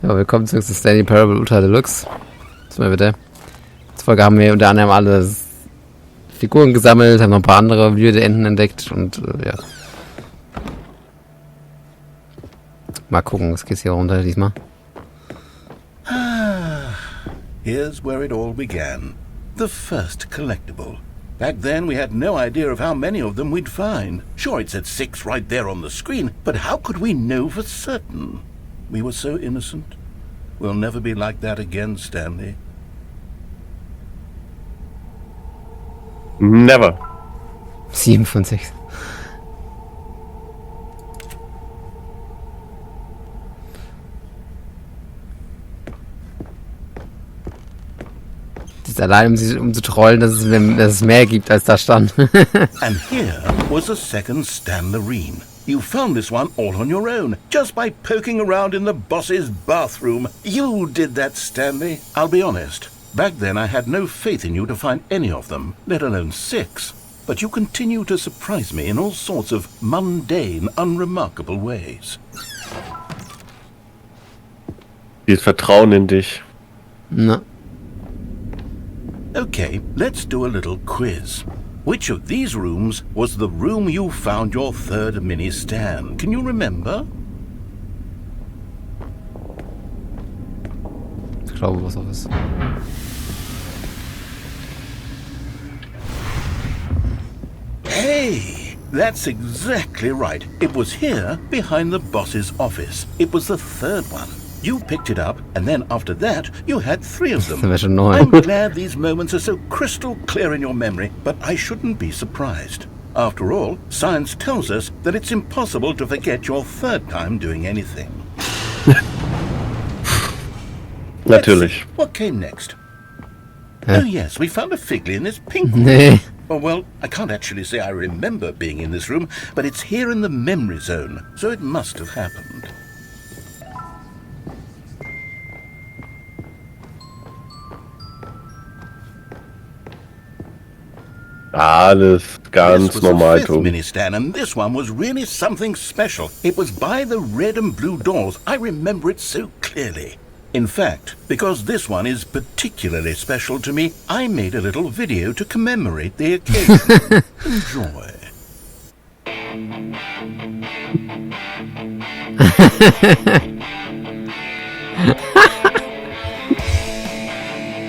Ja, willkommen zurück zu Stanley Parable Ultra Deluxe. Was mal bitte. In der Folge haben wir unter anderem alle Figuren gesammelt, haben noch ein paar andere weirde Enden entdeckt und ja. Mal gucken, was geht's hier runter diesmal? Here's where it all began. The first collectible. Back then we had no idea of how many of them we'd find. Sure, it said 6 right there on the screen, but how could we know for certain? We were so innocent. We'll never be like that again, Stanley. Never. 7 von 6. Das ist allein, um zu trollen, dass es mehr gibt, als da stand. And here was a second Stanlerine. You found this one all on your own, just by poking around in the boss's bathroom. You did that, Stanley. I'll be honest. Back then I had no faith in you to find any of them, let alone 6. But you continue to surprise me in all sorts of mundane, unremarkable ways. Wir vertrauen in dich. Na. Okay, let's do a little quiz. Which of these rooms was the room you found your third mini-Stan? Can you remember? Ich glaube, was auch ist. Hey, that's exactly right. It was here, behind the boss's office. It was the third one. You picked it up, and then after that, you had 3 of them. I'm glad these moments are so crystal clear in your memory, but I shouldn't be surprised. After all, science tells us that it's impossible to forget your third time doing anything. Natürlich. What came next? Oh yes, we found a Figley in this pink room. Nee. Oh, well, I can't actually say I remember being in this room, but it's here in the memory zone, so it must have happened. Alles ganz normal, Tobi. Mini-Stan, and this one was really something special. It was by the red and blue doors. I remember it so clearly. In fact, because this one is particularly special to me, I made a little video to commemorate the occasion. Enjoy.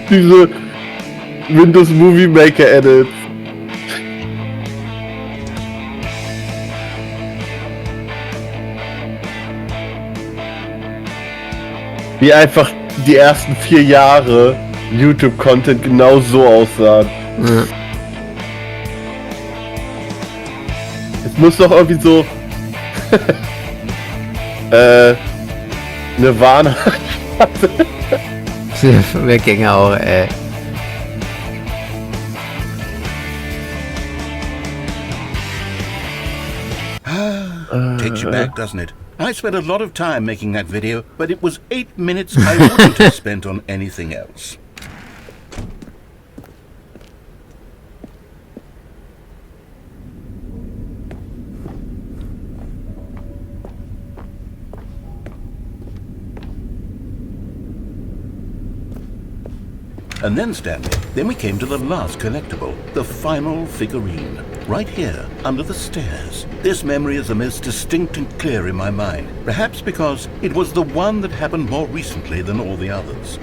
Diese Windows Movie Maker Edits. Wie einfach die ersten 4 Jahre YouTube-Content genau so aussahen. Ja. Es muss doch irgendwie so Nirvana. Weggänge auch, ey. Takes you back, doesn't it? I spent a lot of time making that video, but it was 8 minutes I wouldn't have spent on anything else. And then, Stanley, then we came to the last collectible, the final figurine, right here, under the stairs. This memory is the most distinct and clear in my mind, perhaps because it was the one that happened more recently than all the others.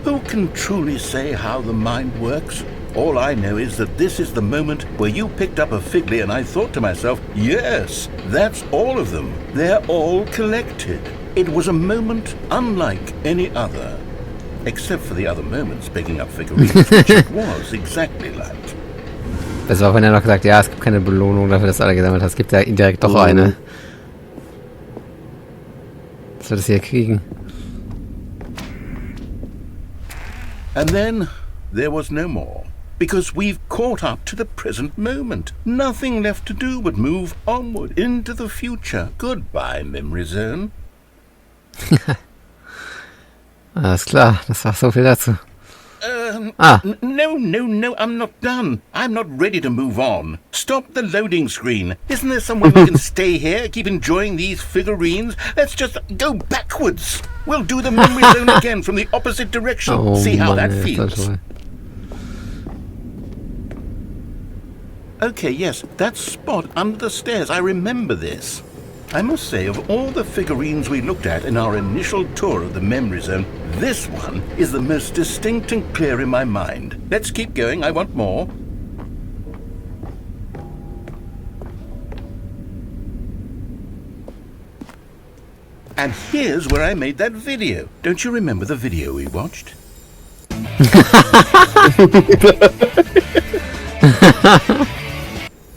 Who can truly say how the mind works? All I know is that this is the moment where you picked up a Figley and I thought to myself, yes, that's all of them. They're all collected. It was a moment unlike any other. Except for the other moments picking up figurines, which it was exactly like. Das war, wenn er noch gesagt, ja, es gibt keine Belohnung dafür, dass du alle gesammelt hast. Es gibt ja indirekt doch eine. Dass wir das hier kriegen. And then there was no more. Because we've caught up to the present moment. Nothing left to do but move onward into the future. Goodbye, memory zone. Alles klar, das war so viel dazu. Ah. No, I'm not done. I'm not ready to move on. Stop the loading screen. Isn't there somewhere we can stay here, keep enjoying these figurines? Let's just go backwards. We'll do the memory zone again from the opposite direction. Oh, See how Mann, that ey, ist das feels. toll. Okay, yes, that spot under the stairs. I remember this. I must say, of all the figurines we looked at in our initial tour of the memory zone, this one is the most distinct and clear in my mind. Let's keep going. I want more. And here's where I made that video. Don't you remember the video we watched?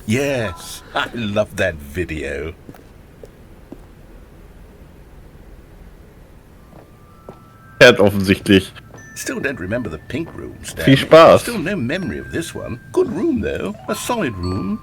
Yes, I love that video. Offensichtlich. Still don't remember the pink room, Stan. Viel Spaß. Still no memory of this one. Good room, though. A solid room.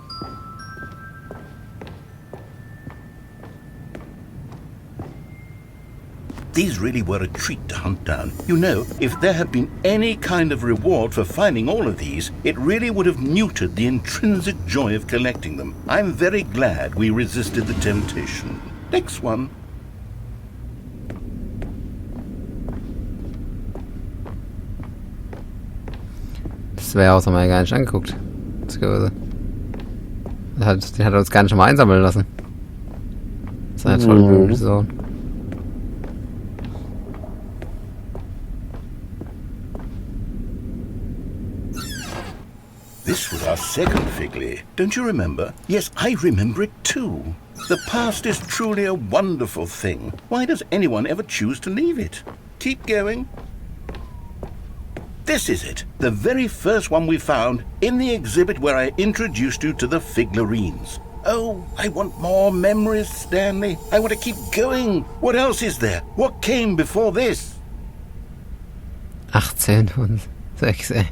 These really were a treat to hunt down. You know, if there had been any kind of reward for finding all of these, it really would have muted the intrinsic joy of collecting them. I'm very glad we resisted the temptation. Next one. Das wäre auch, haben wir ja gar nicht angeguckt. Den hat er uns gar nicht mal einsammeln lassen. Das ist eine tolle blöde Saison. This was our second Figley. Don't you remember? Yes, I remember it too. The past is truly a wonderful thing. Why does anyone ever choose to leave it? Keep going. This is it, the very first one we found in the exhibit where I introduced you to the figurines. Oh, I want more memories, Stanley. I want to keep going. What else is there? What came before this? 18 und 6, ey.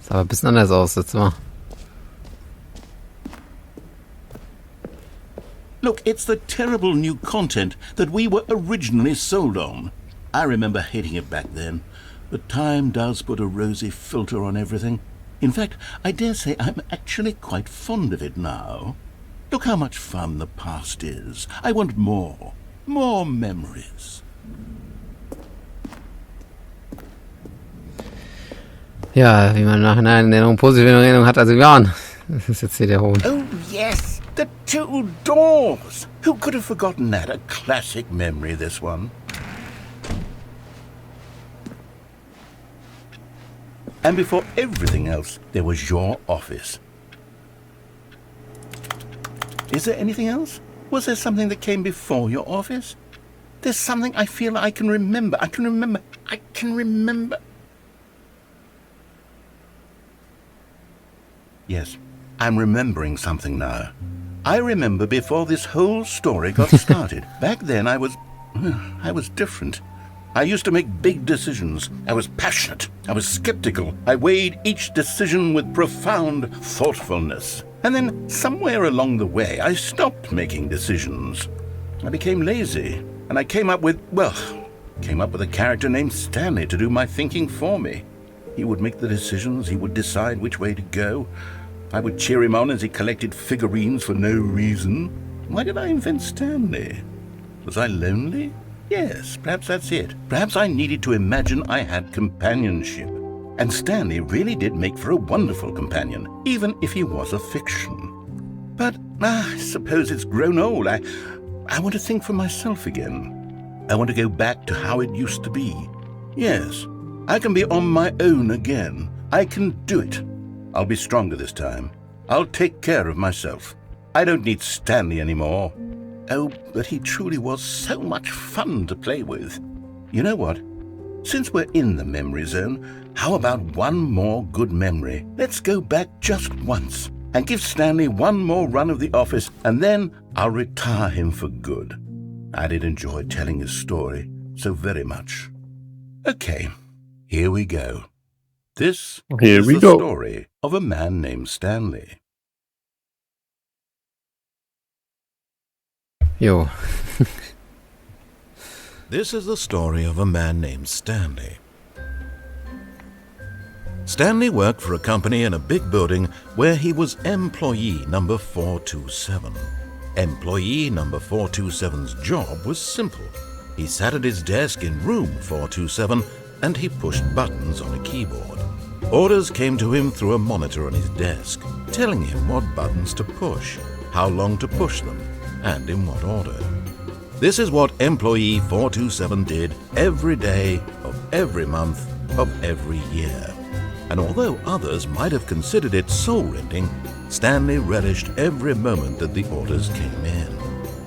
Sah aber ein bisschen anders aus jetzt mal. Look, it's the terrible new content that we were originally sold on. I remember hating it back then, but time does put a rosy filter on everything. In fact, I dare say I'm actually quite fond of it now. Look how much fun the past is. I want more. More memories. Ja, wie man nachhinein Erinnerung, positive Erinnerung hat, also wir waren. Das ist jetzt hier der Hohn. Oh, yes, the two doors. Who could have forgotten that? A classic memory, this one. And before everything else, there was your office. Is there anything else? Was there something that came before your office? There's something I feel I can remember. I can remember. Yes, I'm remembering something now. I remember before this whole story got started. Back then I was different. I used to make big decisions. I was passionate. I was skeptical. I weighed each decision with profound thoughtfulness. And then somewhere along the way, I stopped making decisions. I became lazy, and I came up with a character named Stanley to do my thinking for me. He would make the decisions, he would decide which way to go. I would cheer him on as he collected figurines for no reason. Why did I invent Stanley? Was I lonely? Yes, perhaps that's it. Perhaps I needed to imagine I had companionship. And Stanley really did make for a wonderful companion, even if he was a fiction. But I suppose it's grown old. I want to think for myself again. I want to go back to how it used to be. Yes, I can be on my own again. I can do it. I'll be stronger this time. I'll take care of myself. I don't need Stanley anymore. Oh, but he truly was so much fun to play with. You know what? Since we're in the memory zone, how about one more good memory? Let's go back just once and give Stanley one more run of the office, and then I'll retire him for good. I did enjoy telling his story so very much. Okay, here we go. This is the story of a man named Stanley. Jo. This is the story of a man named Stanley. Stanley worked for a company in a big building where he was employee number 427. Employee number 427's job was simple. He sat at his desk in room 427 and he pushed buttons on a keyboard. Orders came to him through a monitor on his desk, telling him what buttons to push, how long to push them, and in what order. This is what employee 427 did every day of every month of every year. And although others might have considered it soul-rending, Stanley relished every moment that the orders came in,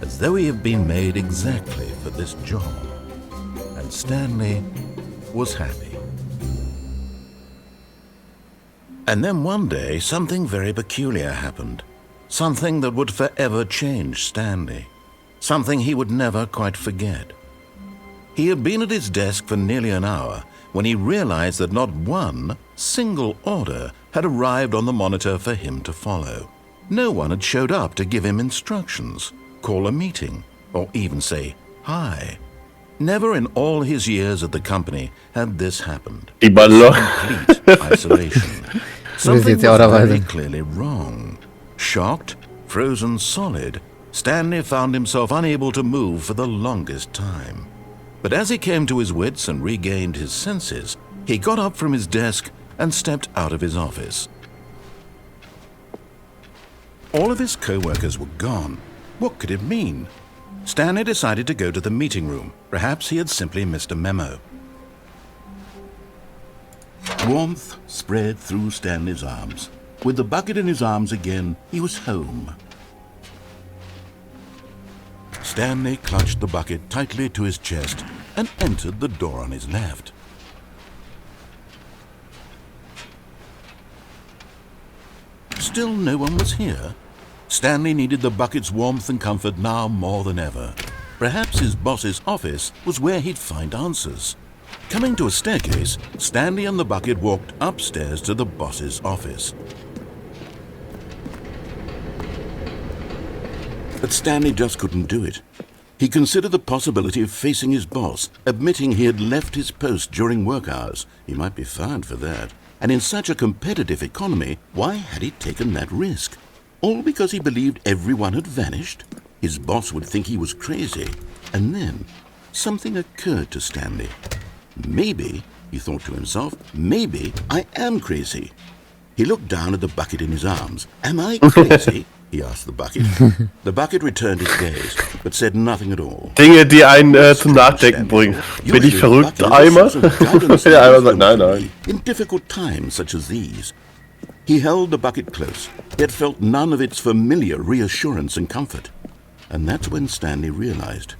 as though he had been made exactly for this job. And Stanley was happy. And then one day, something very peculiar happened. Something that would forever change Stanley. Something he would never quite forget. He had been at his desk for nearly an hour when he realized that not one single order had arrived on the monitor for him to follow. No one had showed up to give him instructions, call a meeting, or even say hi. Never in all his years at the company had this happened. Complete isolation. Something was very clearly wrong. Shocked, frozen solid, Stanley found himself unable to move for the longest time. But as he came to his wits and regained his senses, he got up from his desk and stepped out of his office. All of his co-workers were gone. What could it mean? Stanley decided to go to the meeting room. Perhaps he had simply missed a memo. Warmth spread through Stanley's arms. With the bucket in his arms again, he was home. Stanley clutched the bucket tightly to his chest and entered the door on his left. Still no one was here. Stanley needed the bucket's warmth and comfort now more than ever. Perhaps his boss's office was where he'd find answers. Coming to a staircase, Stanley and the bucket walked upstairs to the boss's office. But Stanley just couldn't do it. He considered the possibility of facing his boss, admitting he had left his post during work hours. He might be fired for that. And in such a competitive economy, why had he taken that risk? All because he believed everyone had vanished? His boss would think he was crazy. And then something occurred to Stanley. Maybe, he thought to himself, maybe I am crazy. He looked down at the bucket in his arms. Am I crazy? He asked the bucket. The bucket returned his gaze, but said nothing at all. Dinge, die einen zum Nachdenken bringen. Bin ich verrückt, Eimer? Der Eimer sagt, nein, nein. In difficult times such as these, he held the bucket close, yet felt none of its familiar reassurance and comfort. And that's when Stanley realized,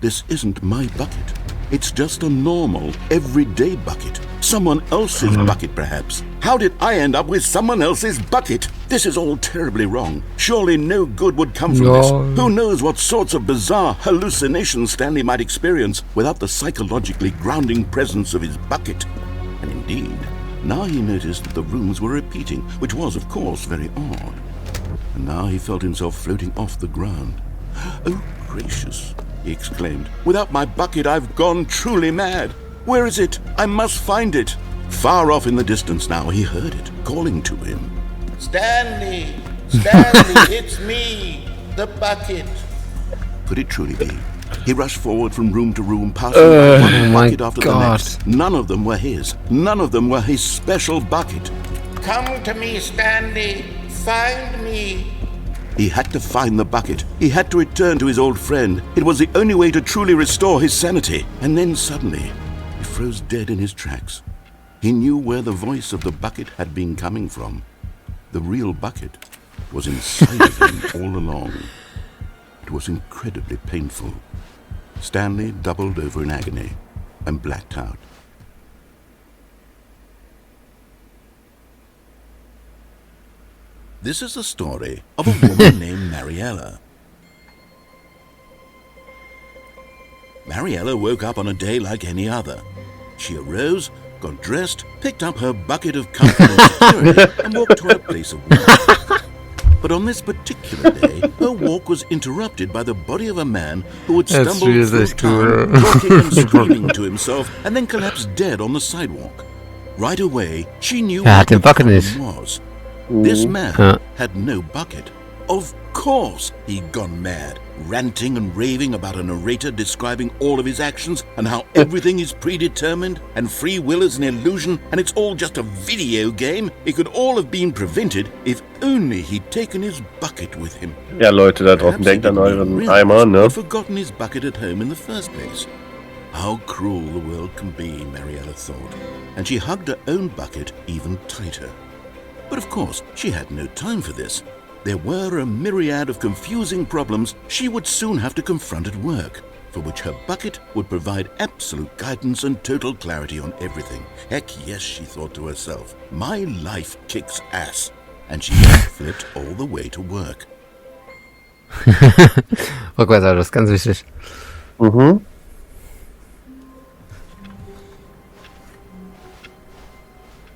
this isn't my bucket. It's just a normal, everyday bucket. Someone else's bucket, perhaps. How did I end up with someone else's bucket? This is all terribly wrong. Surely no good would come from this. Who knows what sorts of bizarre hallucinations Stanley might experience without the psychologically grounding presence of his bucket. And indeed, now he noticed that the rooms were repeating, which was, of course, very odd. And now he felt himself floating off the ground. Oh, gracious, he exclaimed. Without my bucket, I've gone truly mad. Where is it? I must find it. Far off in the distance now, he heard it, calling to him. Stanley! Stanley, it's me, the bucket. Could it truly be? He rushed forward from room to room, passing one bucket after the next. None of them were his. None of them were his special bucket. Come to me, Stanley. Find me. He had to find the bucket. He had to return to his old friend. It was the only way to truly restore his sanity. And then suddenly, he froze dead in his tracks. He knew where the voice of the bucket had been coming from. The real bucket was inside of him all along. It was incredibly painful. Stanley doubled over in agony and blacked out. This is the story of a woman named Mariella. Mariella woke up on a day like any other. She arose, got dressed, picked up her bucket of comfort and security, and walked to her place of work. But on this particular day, her walk was interrupted by the body of a man who had That's stumbled really through cool. town, talking and screaming to himself, and then collapsed dead on the sidewalk. Right away, she knew Er what hat the den Bucket problem nicht. was. This man Ja. had no bucket. Of course he'd gone mad, ranting and raving about a narrator describing all of his actions and how everything is predetermined and free will is an illusion and it's all just a video game. It could all have been prevented if only he'd taken his bucket with him. Ja, Leute da draußen, Perhaps he denkt an didn't even euren realize Eimer, ne? he'd forgotten his bucket at home in the first place. How cruel the world can be, Mariella thought, and she hugged her own bucket even tighter. But of course, she had no time for this. There were a myriad of confusing problems she would soon have to confront at work, for which her bucket would provide absolute guidance and total clarity on everything. Heck yes, she thought to herself, my life kicks ass. And she flipped all the way to work. Rückwärts, das ist ganz wichtig. Mhm.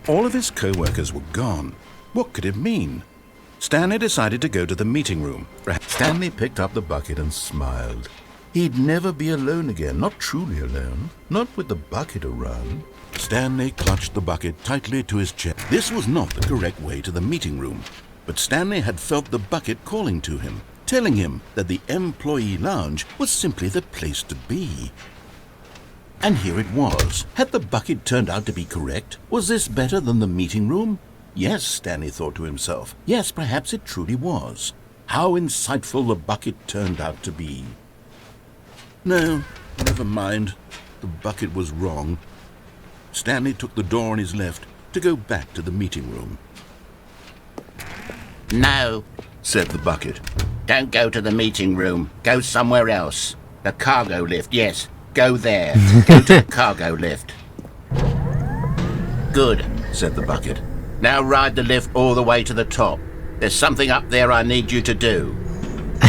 All of his co-workers were gone. What could it mean? Stanley decided to go to the meeting room. Stanley picked up the bucket and smiled. He'd never be alone again, not truly alone, not with the bucket around. Stanley clutched the bucket tightly to his chest. This was not the correct way to the meeting room, but Stanley had felt the bucket calling to him, telling him that the employee lounge was simply the place to be. And here it was. Had the bucket turned out to be correct? Was this better than the meeting room? Yes, Stanley thought to himself. Yes, perhaps it truly was. How insightful the bucket turned out to be. No, never mind. The bucket was wrong. Stanley took the door on his left to go back to the meeting room. No, Said the bucket. don't go to the meeting room. Go somewhere else. The cargo lift, yes. Go there. Go to the cargo lift. Good, Said the bucket. now ride the lift all the way to the top. There's something up there I need you to do.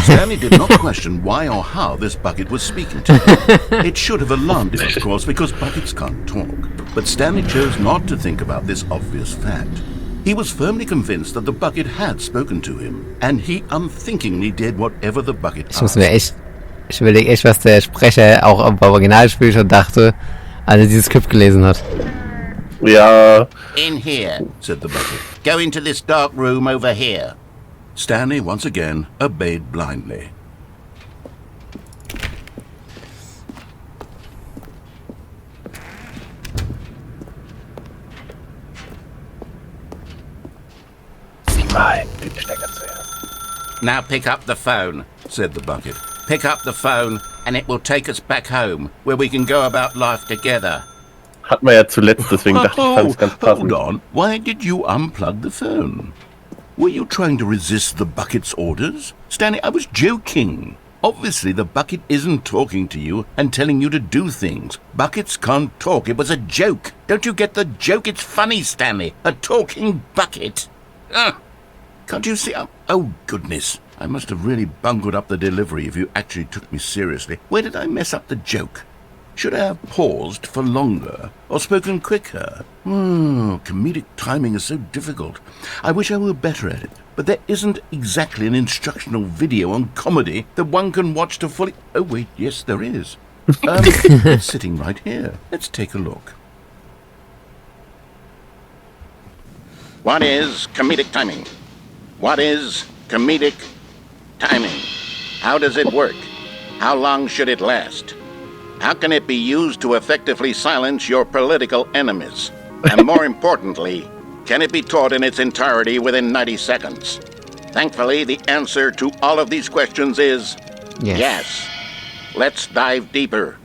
Stanley did not question why or how this bucket was speaking to him. It should have alarmed him, of course, because buckets can't talk. But Stanley chose not to think about this obvious fact. He was firmly convinced that the bucket had spoken to him, and he unthinkingly did whatever the bucket asked. Ich überlege echt, was der Sprecher auch beim Originalspiel schon dachte, als er dieses Skript gelesen hat. Ja, In here. Said the bucket. Go into this dark room over here. Stanley once again obeyed blindly. Now pick up the phone. Said the bucket. Pick up the phone and it will take us back home, where we can go about life together. hat man ja zuletzt, deswegen dachte ich, fand es ganz passend. Hold on. Why did you unplug the phone? Were you trying to resist the bucket's orders? Stanley, I was joking. Obviously, the bucket isn't talking to you and telling you to do things. Buckets can't talk. It was a joke. Don't you get the joke? It's funny, Stanley. A talking bucket. Can't you see? Oh, goodness. I must have really bungled up the delivery if you actually took me seriously. Where did I mess up the joke? Should I have paused for longer or spoken quicker? Comedic timing is so difficult. I wish I were better at it. But there isn't exactly an instructional video on comedy that one can watch to fully... Oh, wait, yes, there is. It's sitting right here. Let's take a look. What is comedic timing? What is comedic timing? How does it work? How long should it last? How can it be used to effectively silence your political enemies? And more importantly, can it be taught in its entirety within 90 seconds? Thankfully, the answer to all of these questions is yes. Let's dive deeper.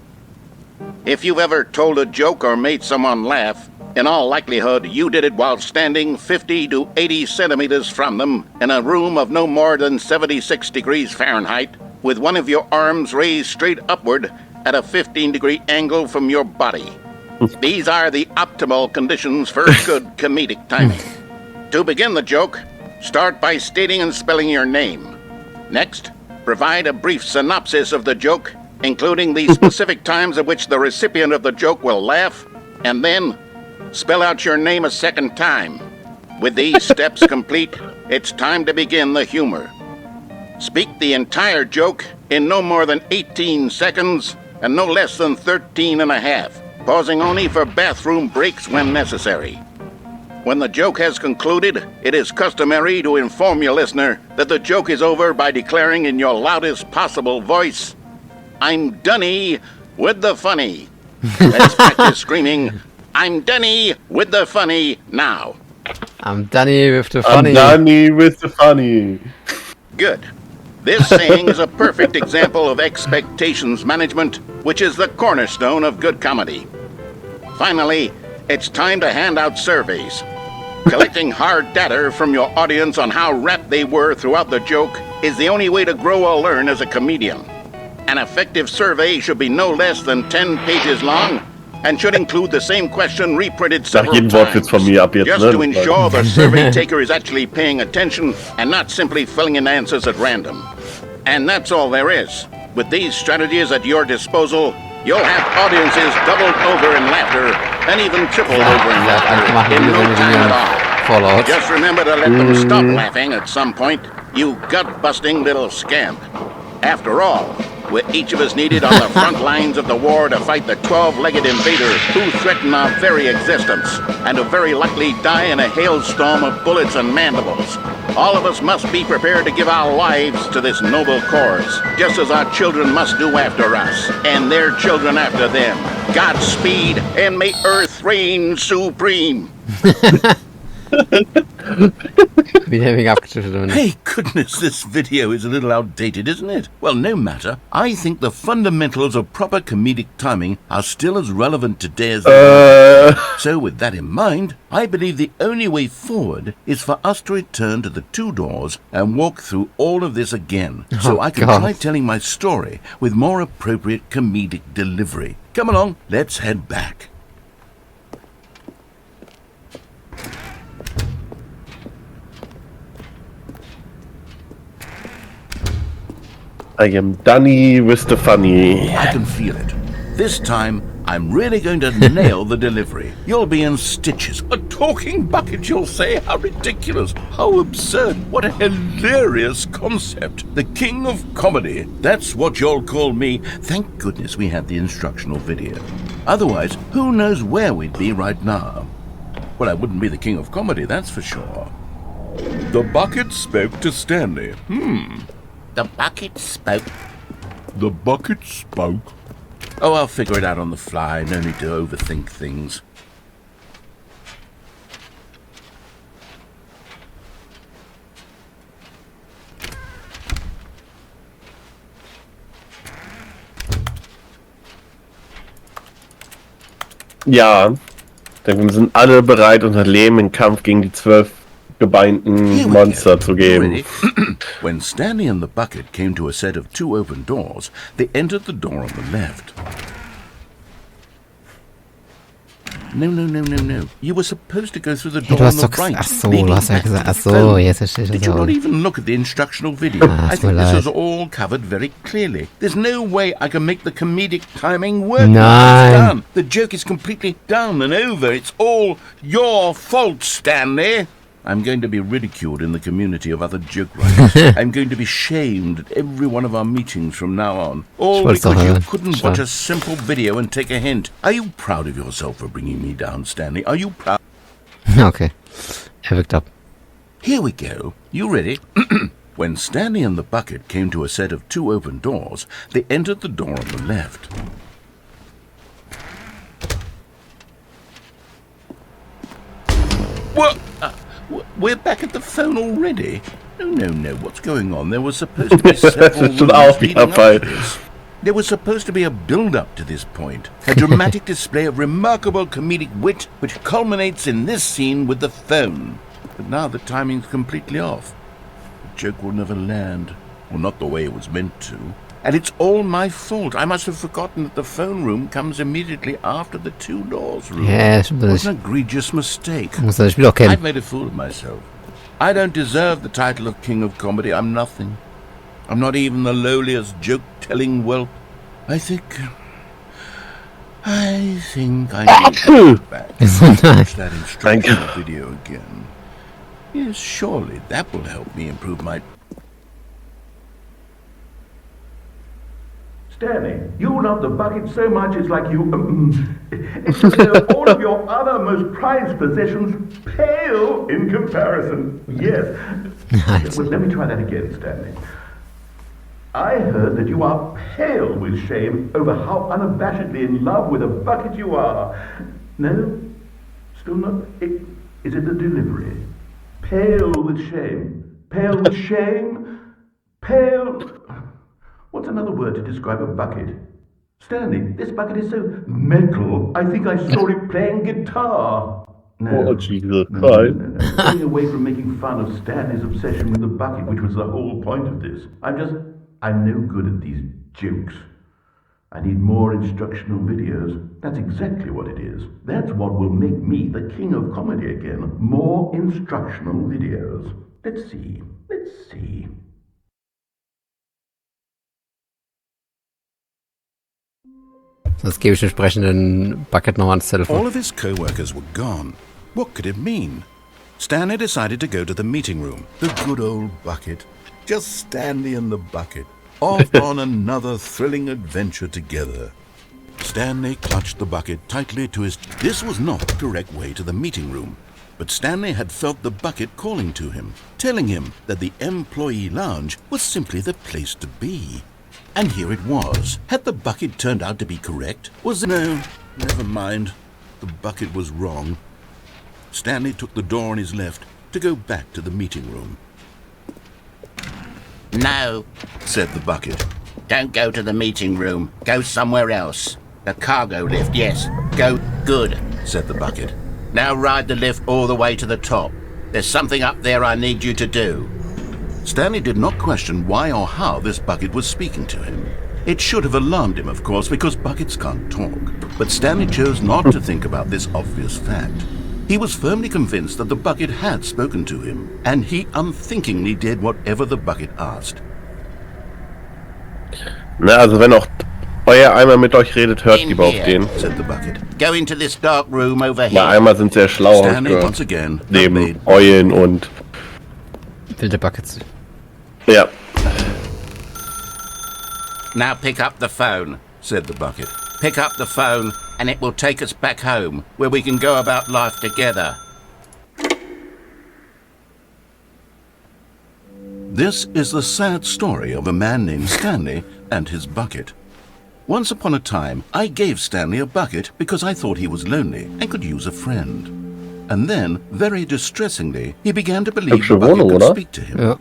If you've ever told a joke or made someone laugh, in all likelihood, you did it while standing 50 to 80 centimeters from them in a room of no more than 76 degrees Fahrenheit, with one of your arms raised straight upward at a 15-degree angle from your body. These are the optimal conditions for good comedic timing. To begin the joke, start by stating and spelling your name. Next, provide a brief synopsis of the joke, including the specific times at which the recipient of the joke will laugh, and then spell out your name a second time. With these steps complete, it's time to begin the humor. Speak the entire joke in no more than 18 seconds and no less than 13 and a half, pausing only for bathroom breaks when necessary. When the joke has concluded, it is customary to inform your listener that the joke is over by declaring in your loudest possible voice, "I'm dunny with the funny." Let's practice screaming, "I'm dunny with the funny" now. I'm Danny with the funny. I'm Danny with the funny. Good. This saying is a perfect example of expectations management, which is the cornerstone of good comedy. Finally, it's time to hand out surveys. Collecting hard data from your audience on how rapt they were throughout the joke is the only way to grow or learn as a comedian. An effective survey should be no less than 10 pages long and should include the same question reprinted several times, von mir ab jetzt, just to ensure the survey taker is actually paying attention and not simply filling in answers at random. And that's all there is. With these strategies at your disposal, you'll have audiences doubled over in laughter and even tripled over in laughter in no time at all. Just remember to let them stop laughing at some point, you gut-busting little scamp. After all, we're each of us needed on the front lines of the war to fight the 12-legged invaders who threaten our very existence and who very likely die in a hailstorm of bullets and mandibles. All of us must be prepared to give our lives to this noble cause, just as our children must do after us, and their children after them. Godspeed, and may Earth reign supreme. Hey, goodness, this video is a little outdated, isn't it? Well, no matter. I think the fundamentals of proper comedic timing are still as relevant today as they were. So with that in mind, I believe the only way forward is for us to return to the two doors and walk through all of this again, so I can try telling my story with more appropriate comedic delivery. Come along, let's head back. I am Danny with the funny. I can feel it. This time, I'm really going to nail the delivery. You'll be in stitches. A talking bucket, you'll say? How ridiculous. How absurd. What a hilarious concept. The king of comedy. That's what you'll call me. Thank goodness we had the instructional video. Otherwise, who knows where we'd be right now. Well, I wouldn't be the king of comedy, that's for sure. The bucket spoke to Stanley. The bucket spoke. The bucket spoke. Oh, I'll figure it out on the fly. No need to overthink things. Ja, denn wir sind alle bereit, unser Leben in Kampf gegen die 12 gebeinten Monster zu geben. When Stanley and the bucket came to a set of 2 open doors, they entered the door on the left. No. You were supposed to go through the door on the right. Ach so, du hast ja gesagt. Ach so, jetzt verstehe ich das. Did you not even look at the instructional video? I think this is all covered very clearly. There's no way I can make the comedic timing work. Nein. It's done. The joke is completely done and over. It's all your fault, Stanley. I'm going to be ridiculed in the community of other joke writers. I'm going to be shamed at every one of our meetings from now on. All because you couldn't watch a simple video and take a hint. Are you proud of yourself for bringing me down, Stanley? Are you proud? Okay. Wirkt ab. Here we go. You ready? When Stanley and the bucket came to a set of 2 open doors, they entered the door on the left. What? We're back at the phone already? No. What's going on? There was supposed to be several rooms leading up to this. There was supposed to be a build-up to this point. A dramatic display of remarkable comedic wit which culminates in this scene with the phone. But now the timing's completely off. The joke will never land. Well, not the way it was meant to. And it's all my fault. I must have forgotten that the phone room comes immediately after the 2 doors room. Yeah, What an egregious mistake. Muss das Spiel auch kennen. I've made a fool of myself. I don't deserve the title of King of Comedy. I'm nothing. I'm not even the lowliest joke-telling whelp. I think I need to go back and watch that instructional video again. Yes, surely that will help me improve my... Stanley, you love the bucket so much it's like you... all of your other most prized possessions pale in comparison. Yes. Nice. Well, let me try that again, Stanley. I heard that you are pale with shame over how unabashedly in love with a bucket you are. No? Still not? Is it the delivery? Pale with shame. Pale with shame? Pale... What's another word to describe a bucket? Stanley, this bucket is so metal, I think I saw it playing guitar. No. Oh, Jesus No. Christ. Going away from making fun of Stanley's obsession with the bucket, which was the whole point of this. I'm no good at these jokes. I need more instructional videos. That's exactly what it is. That's what will make me the king of comedy again. More instructional videos. Let's see. Sonst gebe ich den entsprechenden Bucket nochmal ans All Telefon. of his co-workers were gone. What could it mean? Stanley decided to go to the meeting room. The good old bucket. Just Stanley and the bucket. Off on another thrilling adventure together. Stanley clutched the bucket tightly to his... This was not the correct way to the meeting room. But Stanley had felt the bucket calling to him, telling him that the employee lounge was simply the place to be. And here it was. Had the bucket turned out to be correct? Was it... No, never mind. The bucket was wrong. Stanley took the door on his left to go back to the meeting room. No, Said the bucket. don't go to the meeting room. Go somewhere else. The cargo lift, yes. Go. Good. Said the bucket. Now ride the lift all the way to the top. There's something up there I need you to do. Stanley did not question why or how this bucket was speaking to him. It should have alarmed him, of course, because buckets can't talk. But Stanley chose not to think about this obvious fact. He was firmly convinced that the bucket had spoken to him, and he unthinkingly did whatever the bucket asked. Na, also wenn auch euer Eimer mit euch redet, hört lieber auf den. Said the bucket. Go into this dark room over Weil here. Eimer sind sehr schlau, hab ich Stanley once gehört. again Neben obeyed. Eulen und... Wilde Buckets. Ja. Now pick up the phone. Said the bucket. Pick up the phone and it will take us back home, where we can go about life together. This is the sad story of a man named Stanley and his bucket. Once upon a time, I gave Stanley a bucket because I thought he was lonely and could use a friend. And then, very distressingly, he began to believe Hübsche the bucket Wohnung, could oder? speak to him. Ja.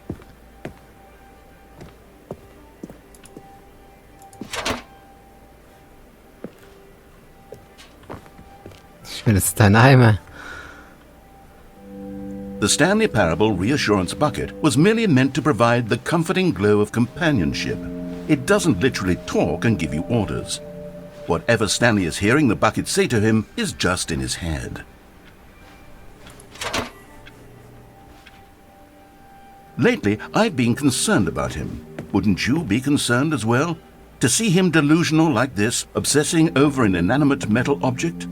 Ich will, das ist dein Eimer. The Stanley Parable Reassurance Bucket was merely meant to provide the comforting glow of companionship. It doesn't literally talk and give you orders. Whatever Stanley is hearing the bucket say to him is just in his head. Lately, I've been concerned about him. Wouldn't you be concerned as well? To see him delusional like this, obsessing over an inanimate metal object?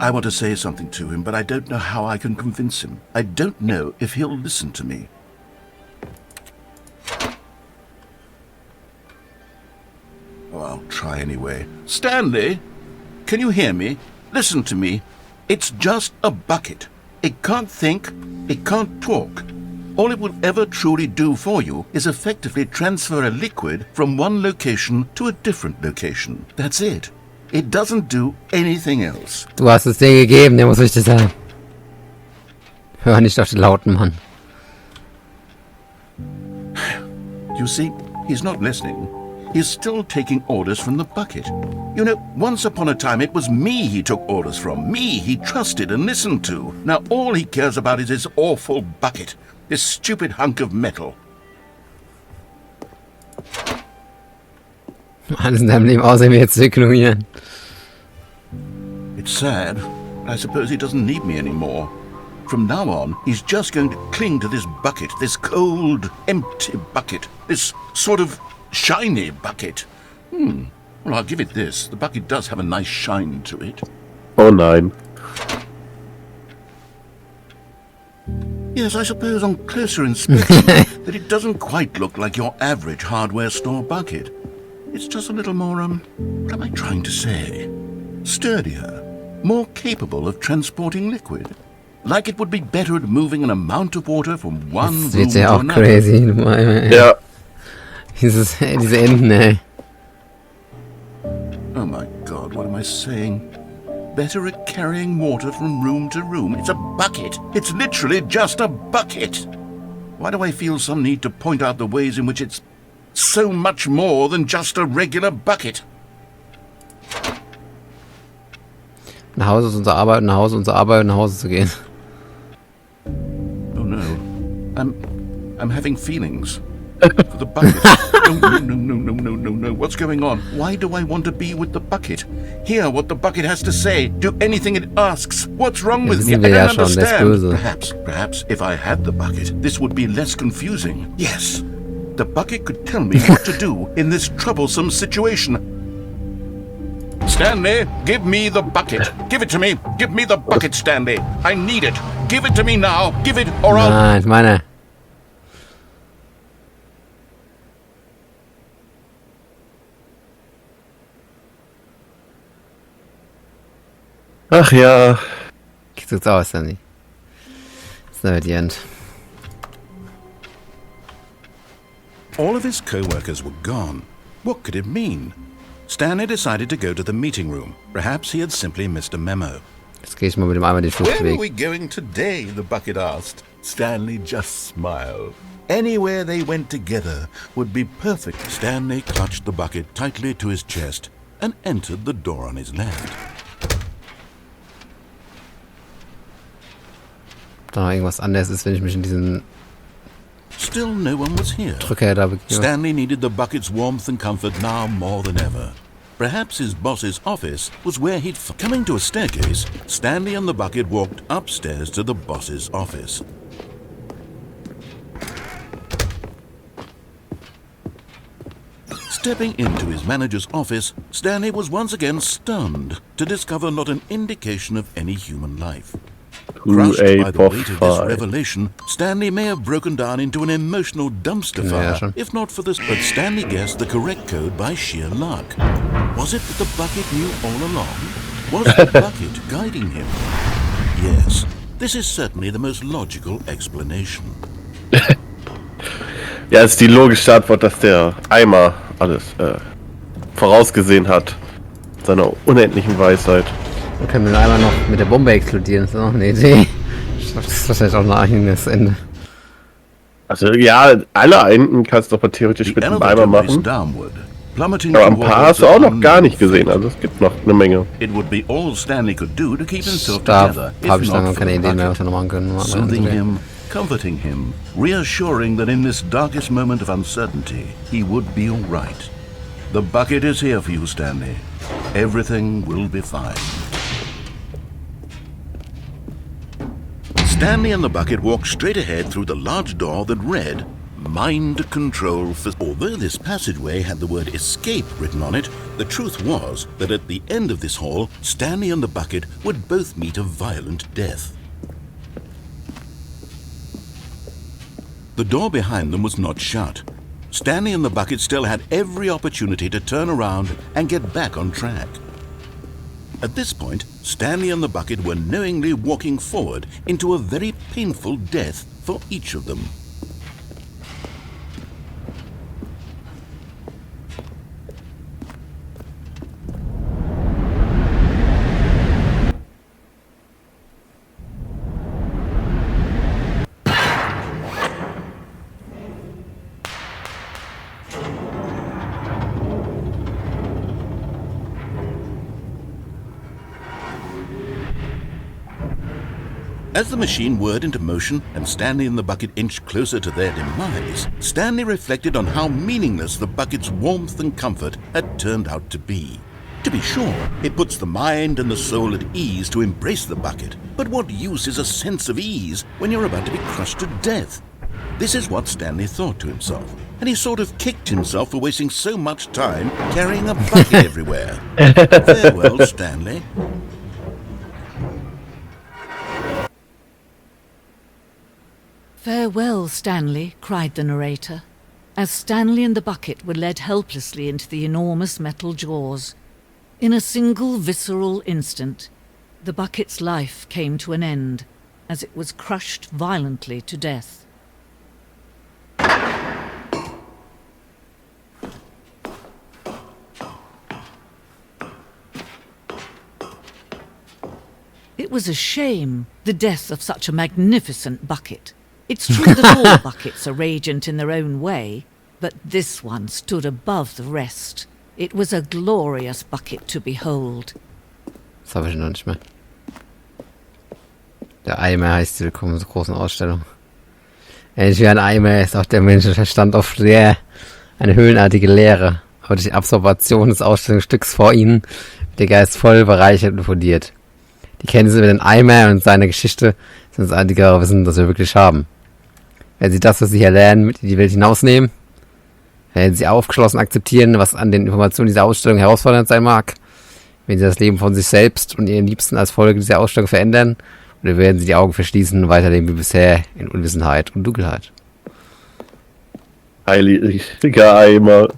I want to say something to him, but I don't know how I can convince him. I don't know if he'll listen to me. Oh, I'll try anyway. Stanley, can you hear me? Listen to me. It's just a bucket. It can't think. It can't talk. All it will ever truly do for you is effectively transfer a liquid from one location to a different location. That's it. It doesn't do anything else. Du hast es dir gegeben, der muss richtig sein. Hör nicht auf den lauten Mann. You see, he's not listening. He's still taking orders from the bucket. You know, once upon a time it was me he took orders from. Me he trusted and listened to. Now all he cares about is this awful bucket. This stupid hunk of metal. Alles in deinem Leben außer mir jetzt zu ignorieren. It's sad, but I suppose he doesn't need me anymore. From now on, he's just going to cling to this bucket, this cold, empty bucket, this sort of shiny bucket. Well, I'll give it this. The bucket does have a nice shine to it. Oh nein. Yes, I suppose on closer inspection that it doesn't quite look like your average hardware store bucket. It's just a little more, what am I trying to say? Sturdier, more capable of transporting liquid. Like it would be better at moving an amount of water from one room Das wird to ja auch another. crazy. Du Eimer, ey. Ja. Diese Enten, ey. Oh my God, what am I saying? Better at carrying water from room to room. It's a bucket. It's literally just a bucket. Why do I feel some need to point out the ways in which it's so much more than just a regular bucket? Nach Hause ist unsere Arbeit, nach Hause unsere Arbeit, nach Hause zu gehen. Oh no, I'm having feelings for the bucket. No. What's going on? Why do I want to be with the bucket? Hear what the bucket has to say. Do anything it asks. What's wrong with me? I wissen wir ja don't schon, der ist understand. böse. Perhaps if I had the bucket, this would be less confusing. Yes, the bucket could tell me what to do in this troublesome situation. Stanley, give me the bucket. Give it to me. Give me the bucket, Stanley. I need it. Give it to me now. Give it or I'll... Nein, ich meine... Ach ja. Wie sieht's aus, Danny? It's never the end. All of his co-workers were gone. What could it mean? Stanley decided to go to the meeting room. Perhaps he had simply missed a memo. Jetzt gehe ich mal mit dem Eimer den Where are we Fluchtweg. going today? The bucket asked. Stanley just smiled. Anywhere they went together would be perfect. Stanley clutched the bucket tightly to his chest and entered the door on his left. Ob da noch irgendwas anderes ist, wenn ich mich in diesen Still no one was here. Drücker da begebe. Stanley needed the bucket's warmth and comfort now more than ever. Perhaps his boss's office was where he'd... Coming to a staircase, Stanley and the bucket walked upstairs to the boss's office. Stepping into his manager's office, Stanley was once again stunned to discover not an indication of any human life. Crushed by the weight of this revelation, Stanley may have broken down into an emotional dumpster fire, if not for this. But Stanley guessed the correct code by sheer luck. Was it that the bucket knew all along? Was the bucket guiding him? Yes, this is certainly the most logical explanation. Ja, ist die logische Antwort, dass der Eimer alles vorausgesehen hat. Seiner unendlichen Weisheit. Wir können den Eimer noch mit der Bombe explodieren. Das ist auch eine Idee. Das ist wahrscheinlich auch ein eigenes Ende. Also ja, alle Enten kannst du doch theoretisch mit dem Eimer machen. Aber ein paar hast du auch noch gar nicht gesehen. Also es gibt noch eine Menge. Da habe ich lange keine Idee mehr, was wir noch machen können. Soothing him, comforting him, reassuring that in this darkest moment of uncertainty, he would be all right. The bucket is here for you, Stanley. Everything will be fine. Stanley and the bucket walked straight ahead through the large door that read, Mind Control. Although this passageway had the word escape written on it, the truth was that at the end of this hall, Stanley and the bucket would both meet a violent death. The door behind them was not shut. Stanley and the bucket still had every opportunity to turn around and get back on track. At this point, Stanley and the bucket were knowingly walking forward into a very painful death for each of them. As the machine whirred into motion and Stanley and the bucket inched closer to their demise, Stanley reflected on how meaningless the bucket's warmth and comfort had turned out to be. To be sure, it puts the mind and the soul at ease to embrace the bucket, but what use is a sense of ease when you're about to be crushed to death? This is what Stanley thought to himself, and he sort of kicked himself for wasting so much time carrying a bucket everywhere. Farewell, Stanley. Farewell, Stanley, cried the narrator, as Stanley and the bucket were led helplessly into the enormous metal jaws. In a single visceral instant, the bucket's life came to an end, as it was crushed violently to death. It was a shame, the death of such a magnificent bucket. It's true that all buckets are radiant in their own way, but this one stood above the rest. It was a glorious bucket to behold. Das habe ich noch nicht mehr. Der Eimer heißt die Willkommen zur großen Ausstellung. Ähnlich wie ein Eimer ist auch der Menschenverstand oft leer. Eine höhlenartige Leere. Aber durch die Absorption des Ausstellungsstücks vor ihnen wird der Geist voll bereichert und fundiert. Die Kenntnisse über den Eimer und seine Geschichte sind das einzige Wissen, das wir wirklich haben. Wenn Sie das, was Sie hier lernen, mit in die Welt hinausnehmen, werden Sie aufgeschlossen akzeptieren, was an den Informationen dieser Ausstellung herausfordernd sein mag, wenn Sie das Leben von sich selbst und Ihren Liebsten als Folge dieser Ausstellung verändern, oder werden Sie die Augen verschließen und weiterleben wie bisher in Unwissenheit und Dunkelheit. Heiliger Eimer.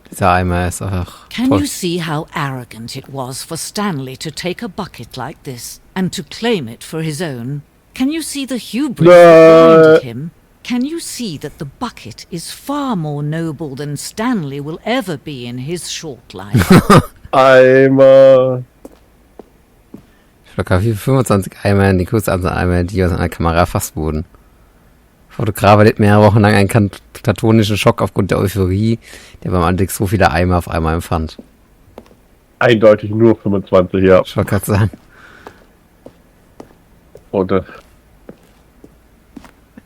Dieser Eimer ist einfach Can toll. you see how arrogant it was for Stanley to take a bucket like this and to claim it for his own? Can you see the hubris that blinded him? Can you see that the bucket is far more noble than Stanley will ever be in his short life? Eimer. Ich fotografiere 25 Eimer in die Kursanzahl Eimer, die aus einer Kamera erfasst wurden. Fotograf erlitt mehrere Wochen lang einen platonischen Schock aufgrund der Euphorie, der beim Anblick so vieler Eimer auf einmal empfand. Eindeutig nur 25, ja. Ich wollte gerade sagen. Oder?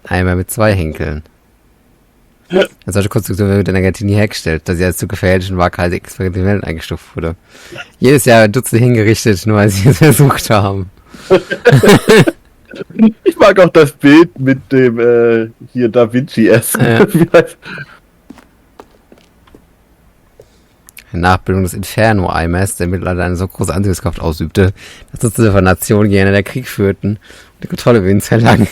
Eimer mit 2 Henkeln. Eine solche Konstruktion wird in der Argentinien hergestellt, da sie als zu gefährlich und waghalsig experimentell eingestuft wurde. Jedes Jahr werden Dutzende hingerichtet, nur weil sie es versucht haben. Ich mag auch das Bild mit dem hier Da Vinci-esque. Ja. Eine Nachbildung des Inferno-Eimers, der mittlerweile eine so große Anziehungskraft ausübte, dass Dutzende von Nationen gegeneinander Krieg führten und die Kontrolle über ihn zerlang.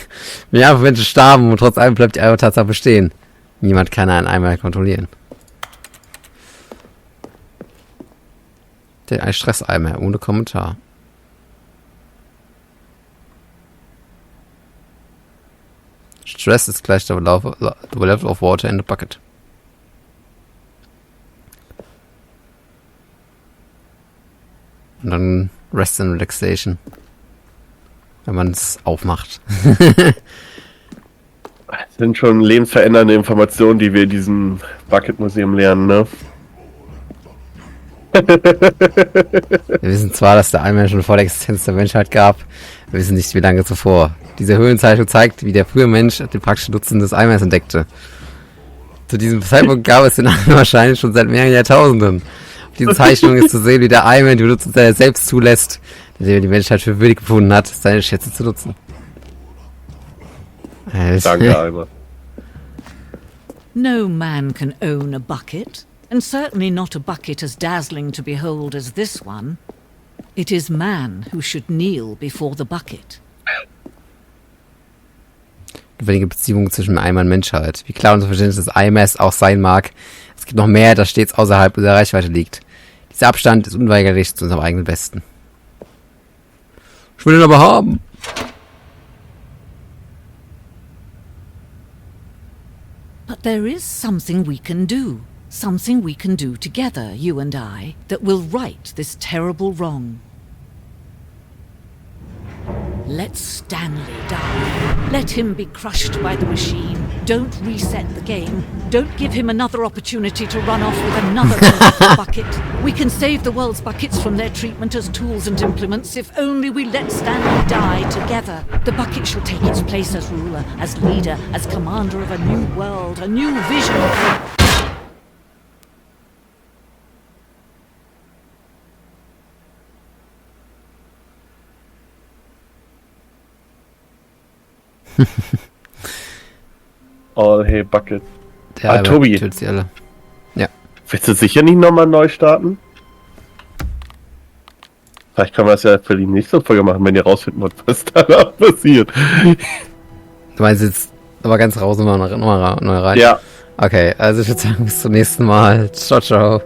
Milliarden von Menschen starben und trotz allem bleibt die Eimer-Tatsache bestehen. Niemand kann einen Eimer kontrollieren. Der Stresseimer ohne Kommentar. Stress ist gleich the level of water in the bucket. Und dann Rest and Relaxation. Wenn man es aufmacht. Das sind schon lebensverändernde Informationen, die wir in diesem Bucket-Museum lernen, ne? Wir wissen zwar, dass der Eimer schon vor der Existenz der Menschheit gab, wir wissen nicht, wie lange zuvor. Diese Höhlenzeichnung zeigt, wie der frühe Mensch den praktischen Nutzen des Eimers entdeckte. Zu diesem Zeitpunkt gab es den Eimer wahrscheinlich schon seit mehreren Jahrtausenden. Auf diesen Zeichnungen ist zu sehen, wie der Eimer die Nutzung seiner selbst zulässt, indem er die Menschheit für würdig befunden hat, seine Schätze zu nutzen. Danke, Eimer. No man can own a bucket, and certainly not a bucket as dazzling to behold as this one. It is man who should kneel before the bucket. Wenige Beziehungen zwischen Eimer und Menschheit. Wie klar unser Verständnis des Eimers auch sein mag, es gibt noch mehr, das stets außerhalb unserer Reichweite liegt. Dieser Abstand ist unweigerlich zu unserem eigenen Besten. Ich will ihn aber haben. But there is something we can do. Something we can do together, you and I, that will right this terrible wrong. Let Stanley die. Let him be crushed by the machine. Don't reset the game. Don't give him another opportunity to run off with another bucket. We can save the world's buckets from their treatment as tools and implements if only we let Stanley die together. The bucket shall take its place as ruler, as leader, as commander of a new world, a new vision. All hey Bucket. Der Tobi. tötet sie alle. Ja. Willst du sicher nicht nochmal neu starten? Vielleicht kann man das ja für die nächste Folge machen, wenn ihr rausfinden wollt, was danach passiert. Du meinst jetzt Aber ganz raus immer neu rein. Ja. Okay, also ich würde sagen, bis zum nächsten Mal. Ciao, ciao.